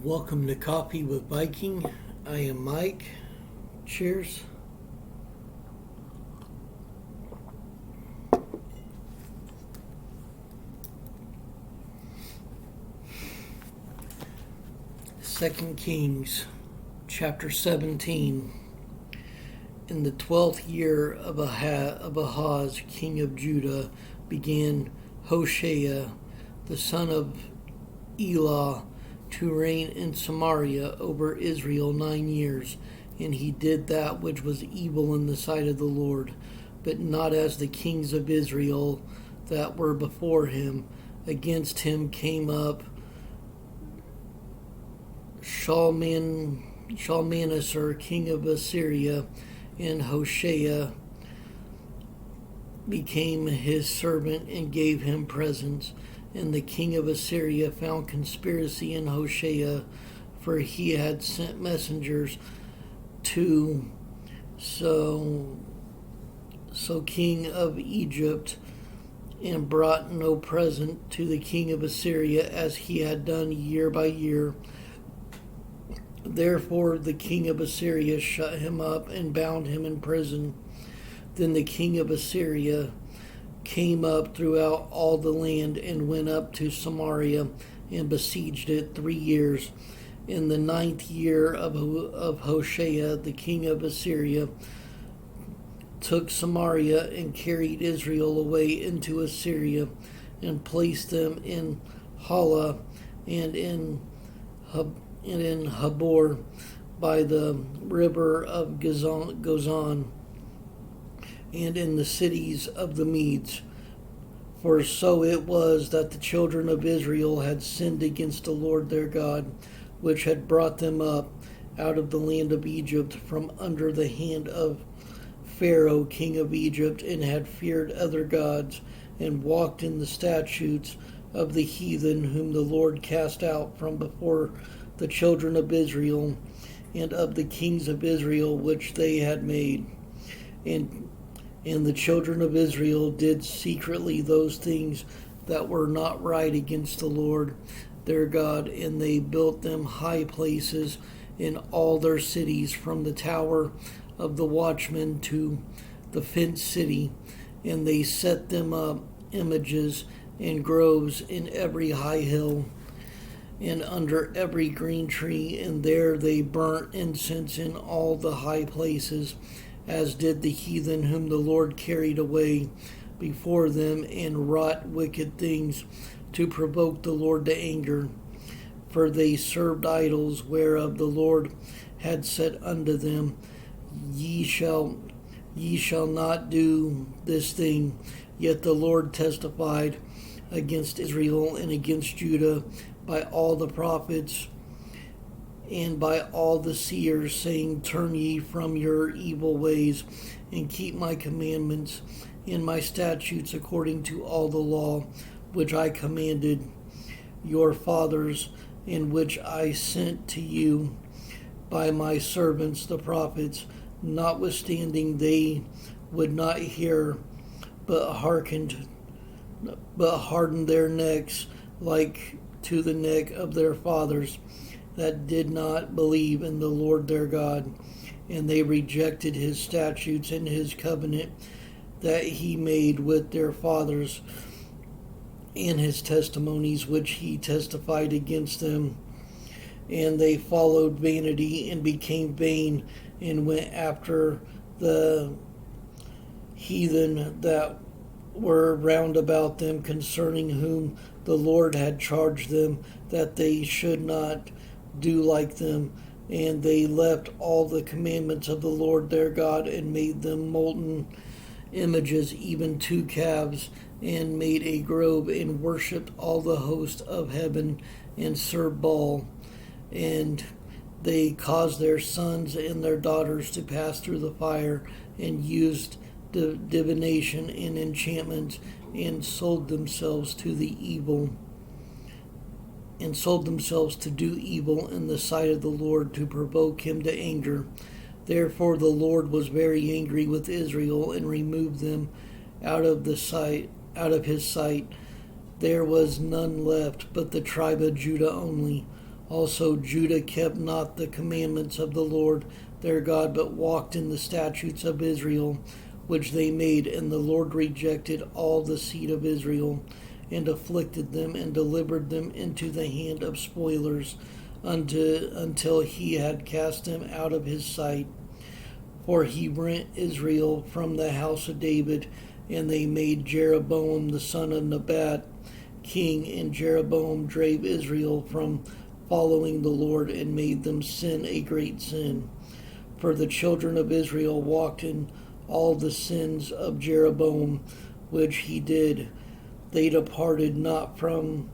Welcome to Coffee with Viking. I am Mike. Cheers. Second Kings, chapter 17. In the 12th year of Ahaz, king of Judah, began Hoshea, the son of Elah, to reign in Samaria over Israel 9 years, and he did that which was evil in the sight of the Lord, but not as the kings of Israel that were before him. Against him came up Shalmaneser, king of Assyria, and Hoshea became his servant and gave him presents. And the king of Assyria found conspiracy in Hoshea, for he had sent messengers to So king of Egypt, and brought no present to the king of Assyria, as he had done year by year. Therefore the king of Assyria shut him up and bound him in prison. Then the king of Assyria came up throughout all the land and went up to Samaria and besieged it 3 years. In the 9th year of Hoshea, the king of Assyria took Samaria and carried Israel away into Assyria and placed them in Hala and in Habor by the river of Gozan, and in the cities of the Medes. For so it was that the children of Israel had sinned against the Lord their God, which had brought them up out of the land of Egypt from under the hand of Pharaoh king of Egypt, and had feared other gods, and walked in the statutes of the heathen whom the Lord cast out from before the children of Israel, and of the kings of Israel which they had made. And the children of Israel did secretly those things that were not right against the Lord their God, and they built them high places in all their cities, from the tower of the watchman to the fenced city, and they set them up images and groves in every high hill and under every green tree, and there they burnt incense in all the high places, as did the heathen whom the Lord carried away before them, and wrought wicked things to provoke the Lord to anger. For they served idols, whereof the Lord had said unto them, Ye shall not do this thing. Yet the Lord testified against Israel and against Judah by all the prophets and by all the seers, saying, Turn ye from your evil ways, and keep my commandments and my statutes, according to all the law which I commanded your fathers, and which I sent to you by my servants the prophets. Notwithstanding they would not hear, but hardened their necks, like to the neck of their fathers, that did not believe in the Lord their God, and they rejected his statutes and his covenant that he made with their fathers, and his testimonies which he testified against them. And they followed vanity and became vain, and went after the heathen that were round about them, concerning whom the Lord had charged them that they should not do like them. And they left all the commandments of the Lord their God, and made them molten images, even 2 calves, and made a grove, and worshipped all the host of heaven, and served Baal. And they caused their sons and their daughters to pass through the fire, and used divination and enchantment, and sold themselves to do evil in the sight of the Lord, to provoke him to anger. Therefore the Lord was very angry with Israel, and removed them out of his sight. There was none left but the tribe of Judah only. Also Judah kept not the commandments of the Lord their God, but walked in the statutes of Israel, which they made. And the Lord rejected all the seed of Israel, and afflicted them, and delivered them into the hand of spoilers, until he had cast them out of his sight. For he rent Israel from the house of David, and they made Jeroboam the son of Nebat king, and Jeroboam drave Israel from following the Lord, and made them sin a great sin. For the children of Israel walked in all the sins of Jeroboam, which he did. They departed not from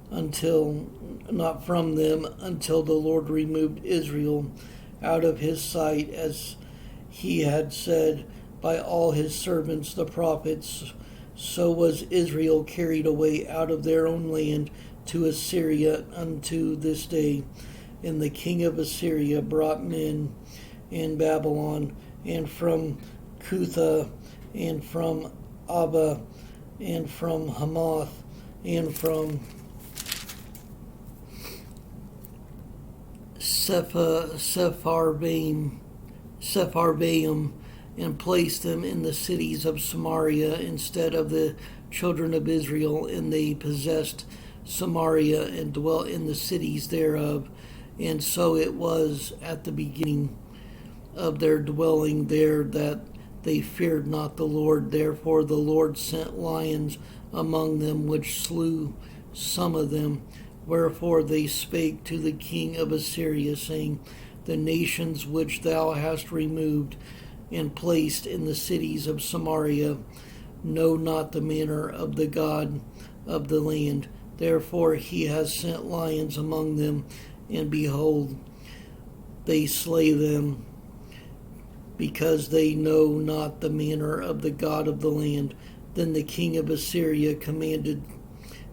them until the Lord removed Israel out of his sight, as he had said by all his servants the prophets. So was Israel carried away out of their own land to Assyria unto this day. And the king of Assyria brought men in Babylon, and from Cutha, and from Abba, and from Hamath, and from Sepharvaim, and placed them in the cities of Samaria instead of the children of Israel. And they possessed Samaria and dwelt in the cities thereof. And so it was at the beginning of their dwelling there that they feared not the Lord. Therefore the Lord sent lions among them, which slew some of them. Wherefore they spake to the king of Assyria, saying, The nations which thou hast removed and placed in the cities of Samaria know not the manner of the God of the land. Therefore he has sent lions among them, and behold, they slay them, because they know not the manner of the God of the land. Then the king of Assyria commanded,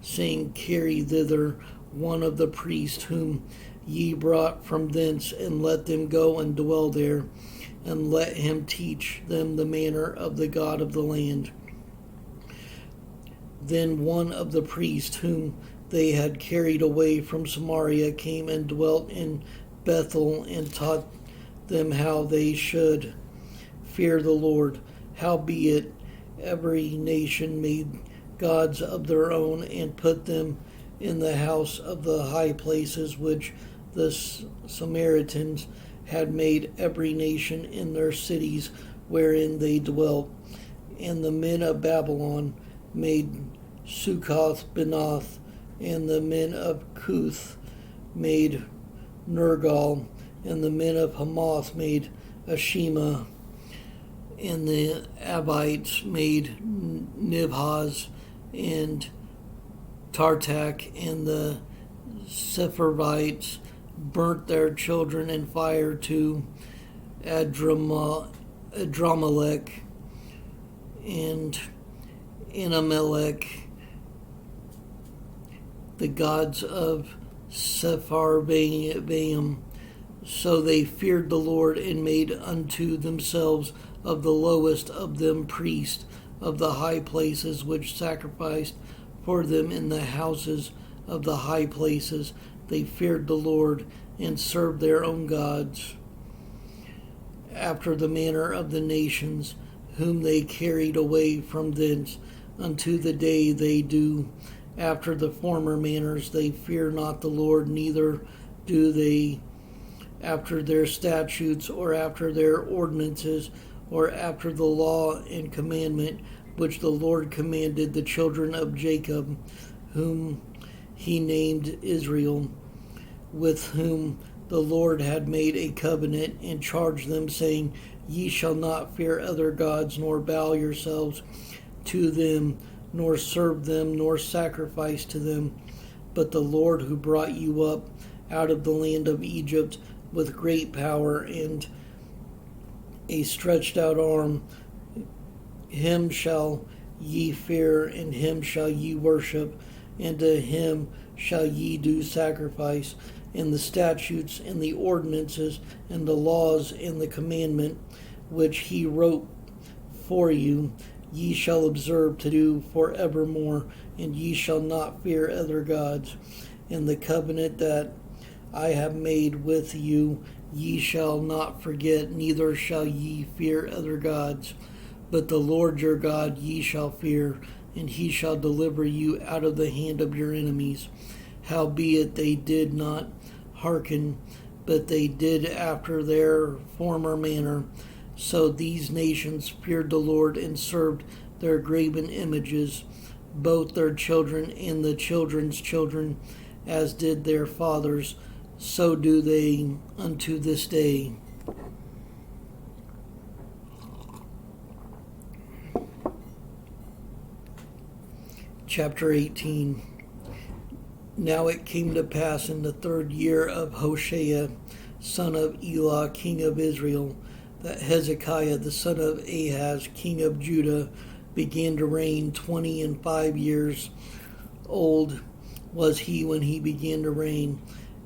saying, Carry thither one of the priests whom ye brought from thence, and let them go and dwell there, and let him teach them the manner of the God of the land. Then one of the priests whom they had carried away from Samaria came and dwelt in Bethel, and taught them how they should fear the Lord. Howbeit every nation made gods of their own, and put them in the house of the high places which the Samaritans had made, every nation in their cities wherein they dwelt. And the men of Babylon made Succoth-Benoth, and the men of Cuth made Nergal, and the men of Hamath made Ashima, and the Abites made Nibhaz and Tartak, and the Sepharvites burnt their children in fire to Adramelech and Anamelech, the gods of Sepharvaim. So they feared the Lord, and made unto themselves of the lowest of them priests of the high places, which sacrificed for them in the houses of the high places. They feared the Lord, and served their own gods, after the manner of the nations whom they carried away from thence. Unto the day they do after the former manners. They fear not the Lord, neither do they after their statutes, or after their ordinances, or after the law and commandment which the Lord commanded the children of Jacob, whom he named Israel, with whom the Lord had made a covenant, and charged them, saying, Ye shall not fear other gods, nor bow yourselves to them, nor serve them, nor sacrifice to them. But the Lord, who brought you up out of the land of Egypt with great power and a stretched out arm, him shall ye fear, and him shall ye worship, and to him shall ye do sacrifice. And the statutes and the ordinances and the laws and the commandment which he wrote for you, ye shall observe to do forevermore, and ye shall not fear other gods. And the covenant that I have made with you, ye shall not forget, neither shall ye fear other gods. But the Lord your God ye shall fear, and he shall deliver you out of the hand of your enemies. Howbeit they did not hearken, but they did after their former manner. So these nations feared the Lord and served their graven images, both their children and the children's children, as did their fathers, so do they unto this day. Chapter 18. Now it came to pass in the 3rd year of Hoshea, son of Elah, king of Israel, that Hezekiah the son of Ahaz, king of Judah, began to reign. 25 years old was he when he began to reign,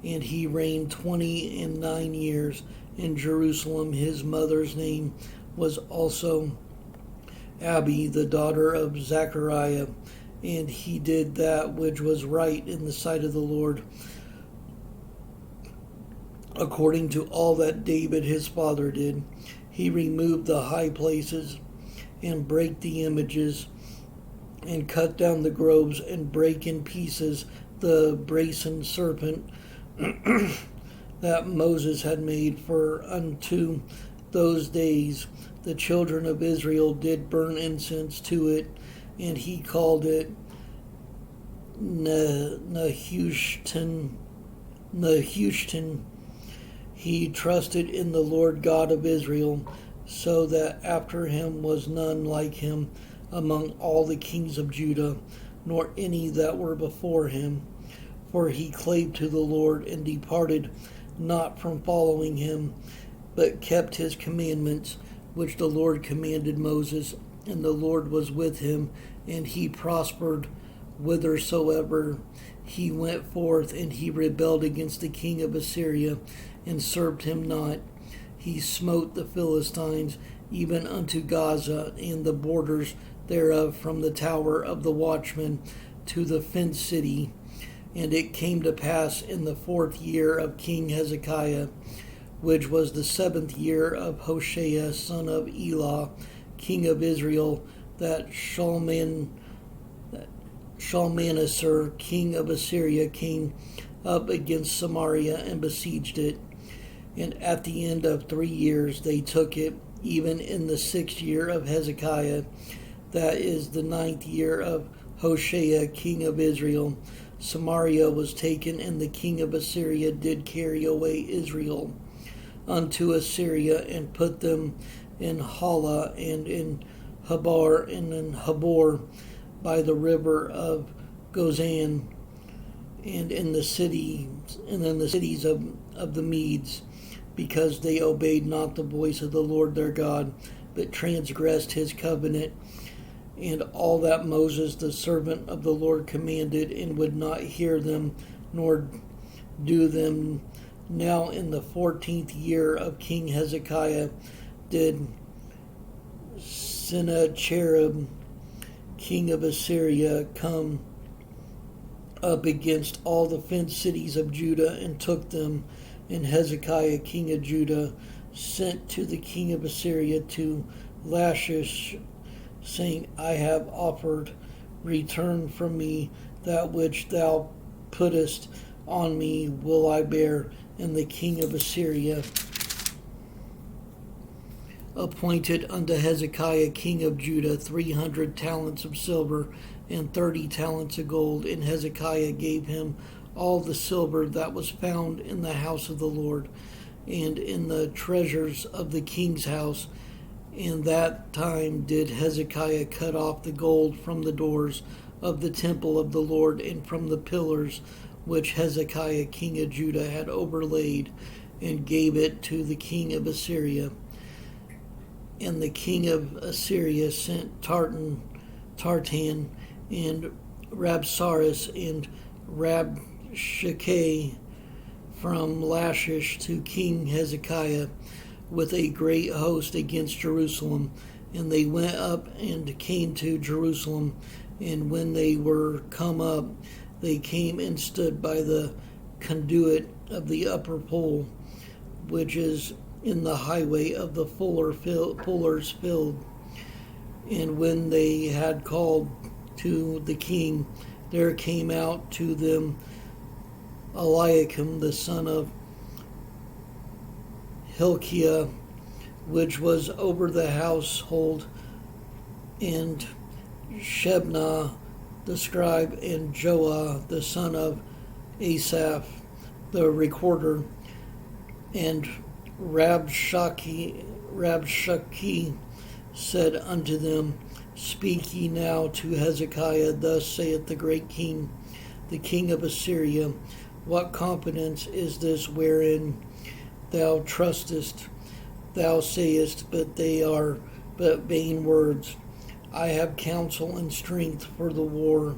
and he reigned 29 years in Jerusalem. His mother's name was also Abi, the daughter of Zechariah, and he did that which was right in the sight of the Lord, according to all that David his father did. He removed the high places and brake the images, and cut down the groves, and brake in pieces the brazen serpent that Moses had made. For unto those days the children of Israel did burn incense to it, and he called it Nehushtan. He trusted in the Lord God of Israel, so that after him was none like him among all the kings of Judah, nor any that were before him. For he clave to the Lord, and departed not from following him, but kept his commandments, which the Lord commanded Moses. And the Lord was with him, and he prospered whithersoever he went forth. And he rebelled against the king of Assyria, and served him not. He smote the Philistines, even unto Gaza, and the borders thereof, from the tower of the watchman to the fenced city. And it came to pass in the 4th year of King Hezekiah, which was the 7th year of Hoshea, son of Elah, king of Israel, that Shalmaneser, king of Assyria, came up against Samaria and besieged it. And at the end of 3 years they took it, even in the 6th year of Hezekiah, that is the 9th year of Hoshea, king of Israel. Samaria was taken, and the king of Assyria did carry away Israel unto Assyria, and put them in Hala, and in Habar, and in Habor, by the river of Gozan, and in the cities of the Medes, because they obeyed not the voice of the Lord their God, but transgressed his covenant, and all that Moses the servant of the Lord commanded, and would not hear them, nor do them. Now in the 14th year of King Hezekiah did Sennacherib, king of Assyria, come up against all the fenced cities of Judah, and took them. And Hezekiah, king of Judah, sent to the king of Assyria to Lachish, saying, I have offered, return from me that which thou puttest on me will I bear. And the king of Assyria appointed unto Hezekiah, king of Judah, 300 talents of silver and 30 talents of gold. And Hezekiah gave him all the silver that was found in the house of the Lord, and in the treasures of the king's house. In that time did Hezekiah cut off the gold from the doors of the temple of the Lord, and from the pillars which Hezekiah king of Judah had overlaid, and gave it to the king of Assyria. And the king of Assyria sent Tartan, and Rabsaris, and Rabshakeh from Lachish to King Hezekiah with a great host against Jerusalem. And they went up and came to Jerusalem. And when they were come up, they came and stood by the conduit of the upper pool, which is in the highway of the fuller's field. And when they had called to the king, there came out to them Eliakim the son of Hilkiah, which was over the household, and Shebna the scribe, and Joah the son of Asaph the recorder, and Rabshakeh said unto them, Speak ye now to Hezekiah, thus saith the great king, the king of Assyria, what competence is this wherein thou trustest? Thou sayest, but they are but vain words. I have counsel and strength for the war.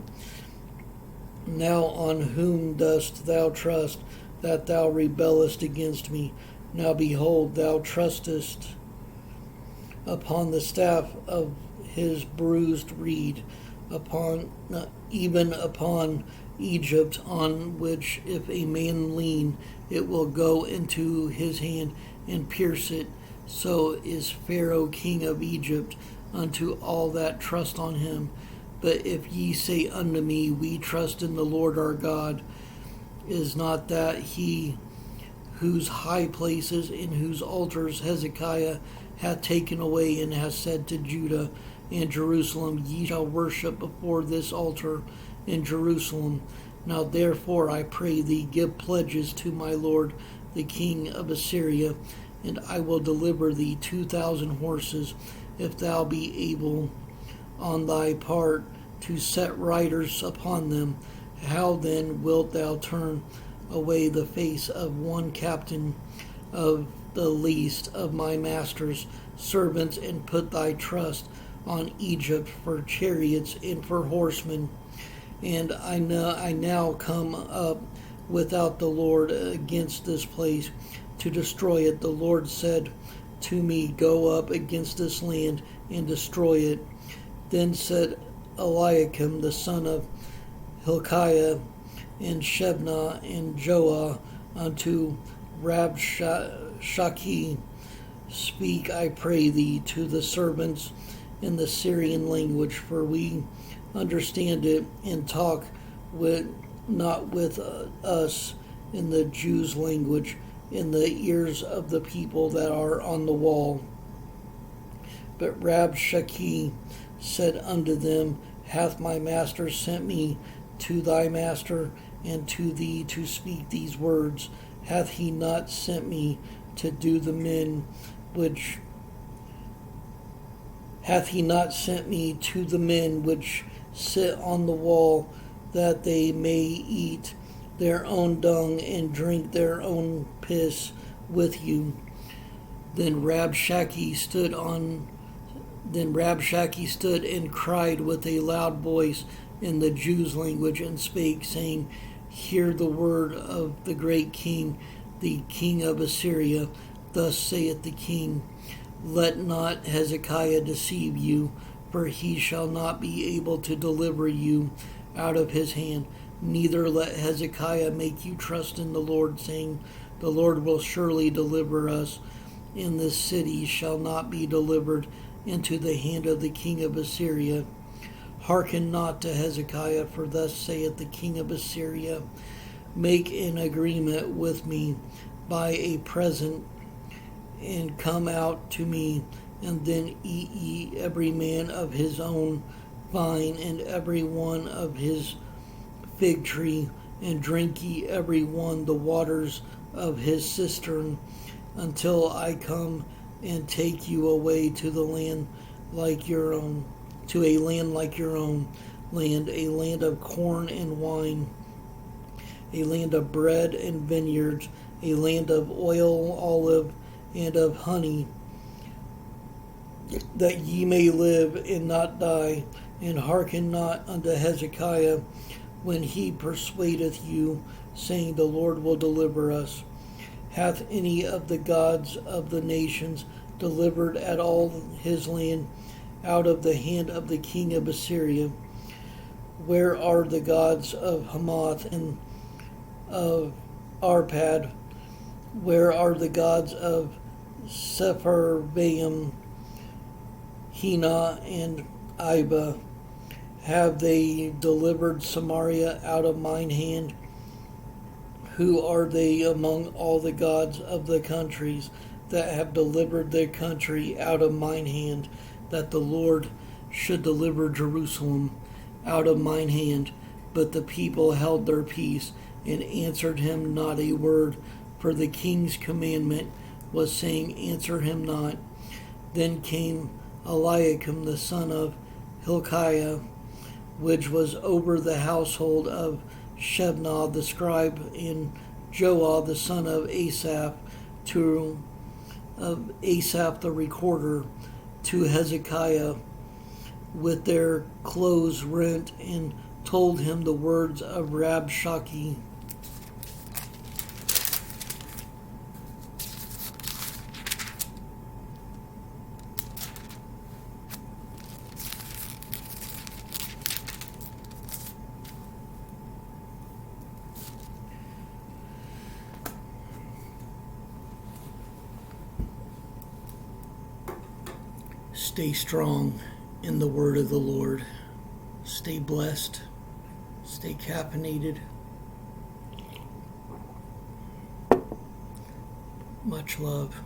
Now on whom dost thou trust, that thou rebellest against me? Now behold, thou trustest upon the staff of his bruised reed, even upon Egypt, on which if a man lean, it will go into his hand and pierce it. So is Pharaoh king of Egypt unto all that trust on him. But if ye say unto me, We trust in the Lord our God, is not that he whose high places and whose altars Hezekiah hath taken away, and hath said to Judah and Jerusalem, Ye shall worship before this altar in Jerusalem. Now therefore I pray thee, give pledges to my lord the king of Assyria, and I will deliver thee 2,000 horses, if thou be able on thy part to set riders upon them. How then wilt thou turn away the face of one captain of the least of my master's servants, and put thy trust on Egypt for chariots and for horsemen? And I now come up without the Lord against this place to destroy it. The Lord said to me, Go up against this land and destroy it. Then said Eliakim the son of Hilkiah, and Shebna, and Joah unto Rabshakeh, Speak, I pray thee, to the servants in the Syrian language, for we understand it, and talk not with us in the Jews' language, in the ears of the people that are on the wall. But Rabshakeh said unto them, Hath my master sent me to thy master and to thee to speak these words? Hath he not sent me to do the men which sit on the wall, that they may eat their own dung and drink their own piss with you? Then Rabshakeh stood and cried with a loud voice in the Jews' language, and spake, saying, Hear the word of the great king, the king of Assyria. Thus saith the king, Let not Hezekiah deceive you, for he shall not be able to deliver you out of his hand. Neither let Hezekiah make you trust in the Lord, saying, The Lord will surely deliver us, and this city shall not be delivered into the hand of the king of Assyria. Hearken not to Hezekiah, for thus saith the king of Assyria, Make an agreement with me by a present, and come out to me, and then eat ye every man of his own vine, and every one of his fig tree, and drink ye every one the waters of his cistern, until I come and take you away to the land like your own, to a land like your own land, a land of corn and wine, a land of bread and vineyards, a land of oil, olive, and of honey, that ye may live and not die. And hearken not unto Hezekiah when he persuadeth you, saying, The Lord will deliver us. Hath any of the gods of the nations delivered at all his land out of the hand of the king of Assyria? Where are the gods of Hamath and of Arpad? Where are the gods of Sepharvaim, Hena, and Iba? Have they delivered Samaria out of mine hand? Who are they among all the gods of the countries that have delivered their country out of mine hand, that the Lord should deliver Jerusalem out of mine hand? But the people held their peace and answered him not a word, for the king's commandment was saying, Answer him not. Then came Eliakim the son of Hilkiah, which was over the household of Shebna the scribe, and Joah the son of Asaph the recorder, to Hezekiah with their clothes rent, and told him the words of Rabshakeh. Stay strong in the word of the Lord. Stay blessed. Stay caffeinated. Much love.